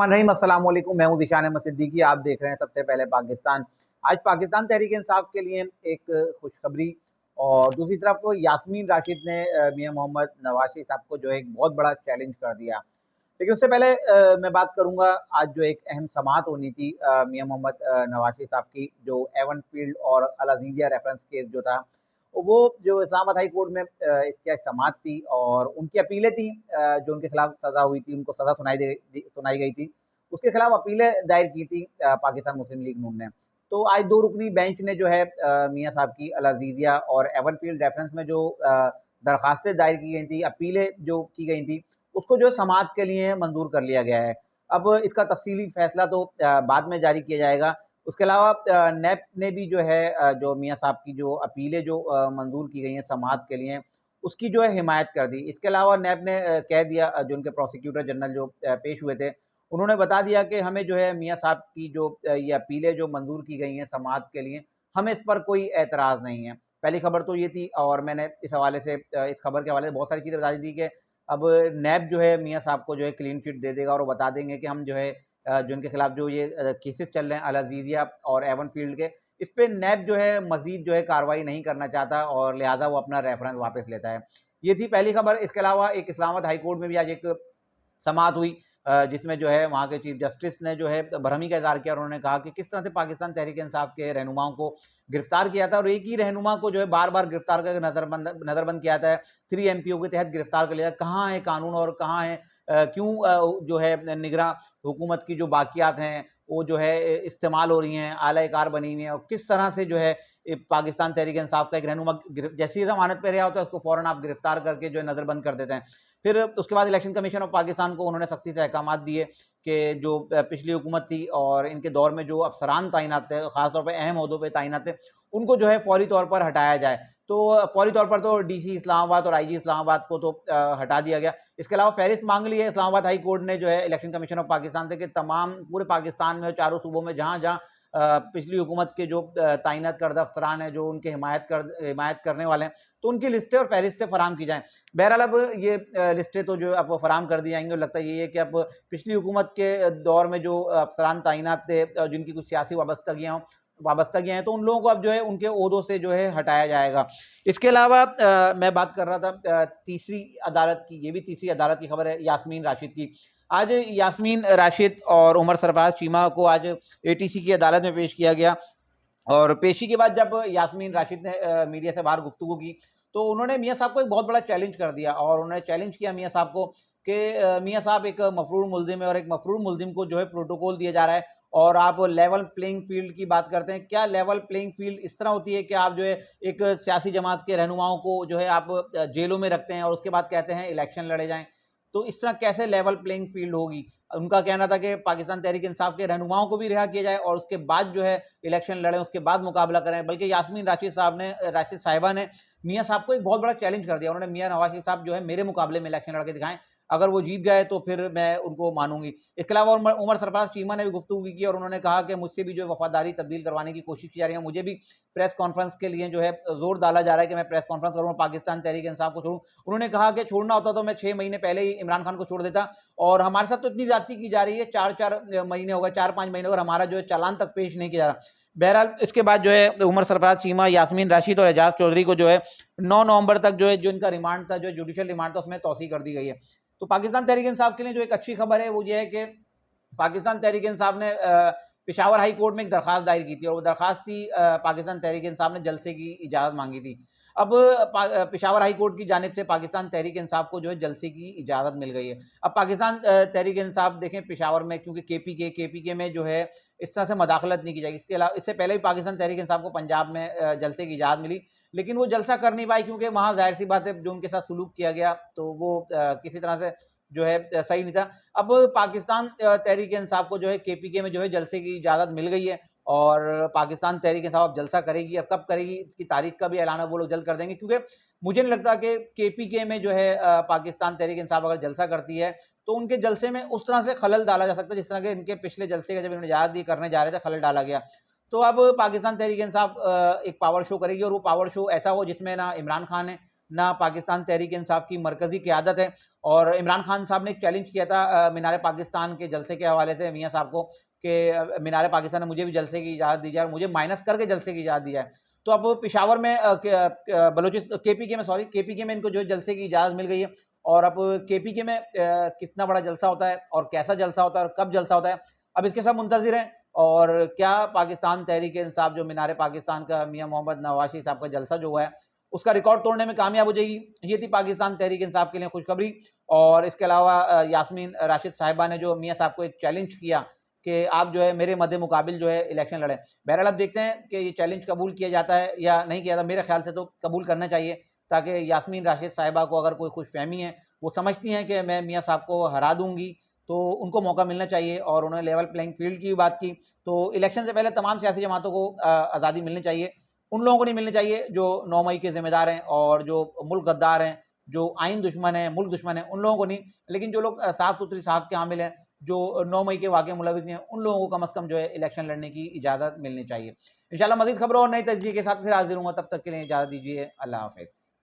रहीम अस्सलाम वालेकुम। मैं हूं ज़ीशान अहमद सिद्दीकी। आप देख रहे हैं सबसे पहले पाकिस्तान। आज पाकिस्तान तहरीक इंसाफ के लिए एक खुशखबरी और दूसरी तरफ यास्मीन राशिद ने मियां मोहम्मद नवाज साहब को जो है एक बहुत बड़ा चैलेंज कर दिया। लेकिन उससे पहले मैं बात करूंगा आज जो एक अहम समाअत होनी थी मियां मोहम्मद नवाज साहब की, जो एवन फील्ड और अल अज़ीज़िया रेफरेंस केस जो था, वो जो इस्लामाबाद हाई कोर्ट में इसकी आज समाअत थी और उनकी अपीलें थी जो उनके खिलाफ सज़ा हुई थी, उनको सज़ा सुनाई गई थी, उसके खिलाफ अपीलें दायर की थी पाकिस्तान मुस्लिम लीग नून ने। तो आज 2 रुकनी बेंच ने जो है मियां साहब की अल अज़ीज़िया और एवन फील्ड रेफरेंस में जो दरखास्तें दायर की गई थी, अपीलें जो की गई थी, उसको जो है समाअत के लिए मंजूर कर लिया गया है। अब इसका तफसीली फैसला तो बाद में जारी किया जाएगा। उसके अलावा नैब ने भी जो है जो मियां साहब की जो अपीलें जो मंजूर की गई हैं समाअत के लिए, उसकी जो है हिमायत कर दी। इसके अलावा नैब ने कह दिया, जो उनके प्रोसिक्यूटर जनरल जो पेश हुए थे, उन्होंने बता दिया कि हमें जो है मियां साहब की जो ये अपीलें जो मंजूर की गई हैं समाअत के लिए, हमें इस पर कोई एतराज़ नहीं है। पहली खबर तो ये थी और मैंने इस हवाले से इस खबर के हवाले से बहुत सारी चीज़ें बता दी थी कि अब नैब जो है मियां साहब को जो है क्लीन चिट दे देगा और वो बता देंगे कि हम जो है जो उनके खिलाफ जो ये केसेस चल रहे हैं अल अज़ीज़िया और एवन फील्ड के, इस पे नैब जो है मजीद जो है कार्रवाई नहीं करना चाहता और लिहाजा वो अपना रेफरेंस वापस लेता है। ये थी पहली खबर। इसके अलावा एक इस्लामाबाद हाई कोर्ट में भी आज एक समाअत हुई जिसमें जो है वहाँ के चीफ जस्टिस ने जो है बरहमी का इज़हार किया और उन्होंने कहा कि किस तरह से पाकिस्तान तहरीक इंसाफ के रहनुमाओं को गिरफ्तार किया था और एक ही रहनुमा को जो है बार बार गिरफ्तार करके नज़रबंद किया था, 3 MPO के तहत गिरफ्तार कर लिया। कहाँ है कानून और कहाँ है क्यों जो है निगरां हुकूमत की जो बाकियात हैं वो जो है इस्तेमाल हो रही हैं, आला कार बनी हुई हैं और किस तरह से जो है पाकिस्तान तहरीक इंसाफ का एक रहनुमा जैसे ही जमानत पे रहा होता है उसको फ़ौरन आप गिरफ्तार करके जो है नज़रबंद कर देते हैं। फिर उसके बाद इलेक्शन कमीशन ऑफ पाकिस्तान को उन्होंने सख्ती से अहकामात दिए कि जो पिछली हुकूमत थी और इनके दौर में जो अफसरान तैनात थे, खासतौर पर अहम ओहदों पर तैनात थे, उनको जो है फौरी तौर पर हटाया जाए। तो फौरी तौर पर तो DC इस्लामाबाद और IG इस्लामाबाद को तो हटा दिया गया। इसके अलावा फहरिस्त मांग ली है इस्लामाबाद हाई कोर्ट ने जो है इलेक्शन कमीशन ऑफ पाकिस्तान से कि तमाम पूरे पाकिस्तान में चारों सूबों में जहाँ जहाँ पिछली हुकूमत के जो तैनात करदा अफसरान हैं जो उनके हिमायत करने वाले हैं, तो उनकी लिस्टें और फहरिस्तें फराम की जाएँ। बहरहाल अब ये लिस्टें तो जो अब फराम कर दी जाएंगी और लगता यही है कि अब पिछली हुकूमत के दौर में जो अफसरान तैनात थे जिनकी कुछ सियासी वाबस्तगियाँ हैं, तो उन लोगों को अब जो है उनके ओहदों से जो है हटाया जाएगा। इसके अलावा मैं बात कर रहा था तीसरी अदालत की, ये भी तीसरी अदालत की खबर है यास्मीन राशिद की। आज यास्मीन राशिद और उमर सरफराज चीमा को आज ATC की अदालत में पेश किया गया और पेशी के बाद जब यास्मीन राशिद ने मीडिया से बाहर गुफ्तगू की, तो उन्होंने मियां साहब को एक बहुत बड़ा चैलेंज कर दिया और उन्होंने चैलेंज किया मियां साहब को कि मियां साहब एक मफरूर मुल्जिम है और एक मफरूर मुल्जिम को जो है प्रोटोकॉल दिया जा रहा है और आप लेवल प्लेइंग फील्ड की बात करते हैं। क्या लेवल प्लेइंग फील्ड इस तरह होती है कि आप जो है एक सियासी जमात के रहनुमाओं को जो है आप जेलों में रखते हैं और उसके बाद कहते हैं इलेक्शन लड़े जाएं, तो इस तरह कैसे लेवल प्लेइंग फील्ड होगी? उनका कहना था कि पाकिस्तान तहरीक इंसाफ के रहनुमाओं को भी रिहा किया जाए और उसके बाद जो है इलेक्शन लड़ें, उसके बाद मुकाबला करें। बल्कि यास्मीन राशिद साहिबा ने मियां साहब को एक बहुत बड़ा चैलेंज कर दिया। उन्होंने मियां नवाज शरीफ साहब जो है मेरे मुकाबले में इलेक्शन लड़के दिखाएं, अगर वो जीत गए तो फिर मैं उनको मानूंगी। इसके अलावा उमर सरफराज चीमा ने भी गुफ्तगू की और उन्होंने कहा कि मुझसे भी जो है वफादारी तब्दील करवाने की कोशिश की जा रही है, मुझे भी प्रेस कॉन्फ्रेंस के लिए जो है जोर डाला जा रहा है कि मैं प्रेस कॉन्फ्रेंस करूँ, पाकिस्तान तहरीक इंसाफ को छोड़ूं। उन्होंने कहा कि छोड़ना होता तो मैं 6 महीने पहले ही इमरान खान को छोड़ देता और हमारे साथ तो इतनी ज्यादती की जा रही है, 4-4 महीने हो गए, 4-5 महीने और हमारा जो है चालान तक पेश नहीं किया जा रहा। बहरहाल इसके बाद जो है उमर सरफराज चीमा, यास्मीन राशिद और एजाज चौधरी को जो है 9 नवंबर तक जो है जो इनका रिमांड था, जो जुडिशियल रिमांड था, उसमें तौसीह कर दी गई है। तो पाकिस्तान तहरीक इंसाफ के लिए जो एक अच्छी खबर है वो ये है कि पाकिस्तान तहरीक इंसाफ ने पेशावर हाई कोर्ट में एक दरखास्त दायर की थी और वो दरखास्त थी पाकिस्तान तहरीक इंसाफ ने जलसे की इजाज़त मांगी थी। अब पेशावर हाई कोर्ट की जानिब से पाकिस्तान तहरीक इंसाफ को जो है जलसे की इजाज़त मिल गई है। अब पाकिस्तान तहरीक इंसाफ देखें पेशावर में, क्योंकि KPK में जो है इस तरह से मदाखलत नहीं की जाएगी। इसके अलावा इससे पहले भी पाकिस्तान तहरीक इंसाफ को पंजाब में जलसे की इजाज़त मिली, लेकिन वो जलसा कर नहीं पाई क्योंकि वहाँ जाहिर सी बात है जो उनके साथ सलूक किया गया तो वो किसी तरह से जो है सही नहीं था। अब पाकिस्तान तहरीक इंसाफ को जो है KPK में जो है जलसे की इजाज़त मिल गई है और पाकिस्तान तहरीक इंसाफ अब जलसा करेगी। अब कब करेगी इसकी तारीख का भी ऐलान वो लोग जल्द कर देंगे, क्योंकि मुझे नहीं लगता कि KPK में जो है पाकिस्तान तहरीक इंसाफ अगर जलसा करती है तो उनके जलसे में उस तरह से खलल डाला जा सकता है जिस तरह के इनके पिछले जलसे का जब इन्होंने इजाज़त दी करने जा रहे थे खलल डाला गया। तो अब पाकिस्तान तहरीक इंसाफ एक पावर शो करेगी और वो पावर शो ऐसा हो जिसमें ना इमरान खान है, ना पाकिस्तान तहरीक इंसाफ की मरकजी क़यादत है। और इमरान खान साहब ने एक चैलेंज किया था मीनार पाकिस्तान के जलसे के हवाले से मियाँ साहब को कि मीनार पाकिस्तान में मुझे भी जलसे की इजाज़त दी जाए, मुझे माइनस करके जलसे की इजाज़त दी जाए। तो अब पेशावर में केपीके में केपीके में इनको जो जलसे की इजाज़त मिल गई है। और अब केपीके में कितना बड़ा जलसा होता है और कैसा जलसा होता है और कब जलसा होता है, अब इसके सब मुंतज़िर हैं। और क्या पाकिस्तान तहरीक इंसाफ जो मीनार पाकिस्तान का मियाँ मोहम्मद नवाज़ साहब का जलसा जो हुआ है उसका रिकॉर्ड तोड़ने में कामयाब हो जाएगी। ये थी पाकिस्तान तहरीक इंसाफ के लिए खुशखबरी। और इसके अलावा यास्मीन राशिद साहिबा ने जो मियाँ साहब को एक चैलेंज किया कि आप जो है मेरे मद्दे मुकाबिल जो है इलेक्शन लड़ें। बहरहाल अब देखते हैं कि ये चैलेंज कबूल किया जाता है या नहीं किया जाता। मेरे ख्याल से तो कबूल करना चाहिए, ताकि यास्मीन राशिद साहिबा को अगर कोई खुशफहमी है, वो समझती हैं कि मैं मियाँ साहब को हरा दूंगी, तो उनको मौका मिलना चाहिए। और उन्होंने लेवल प्लेइंग फील्ड की भी बात की, तो इलेक्शन से पहले तमाम सियासी जमातों को आज़ादी मिलनी चाहिए। उन लोगों को नहीं मिलनी चाहिए जो 9 मई के जिम्मेदार हैं और जो मुल्क गद्दार हैं, जो आइन दुश्मन है, मुल्क दुश्मन है, उन लोगों को नहीं। लेकिन जो लोग साफ सुथरी साख के हामिल हैं, जो 9 मई के वाक़े मुलविस हैं, उन लोगों को कम अज़ कम जो है इलेक्शन लड़ने की इजाज़त मिलनी चाहिए। इंशाल्लाह मज़ीद खबरों और नई तजदीद के साथ फिर हाज़िर हूँगा, तब तक के लिए इजाज़त दीजिए। अल्लाह हाफ़िज़।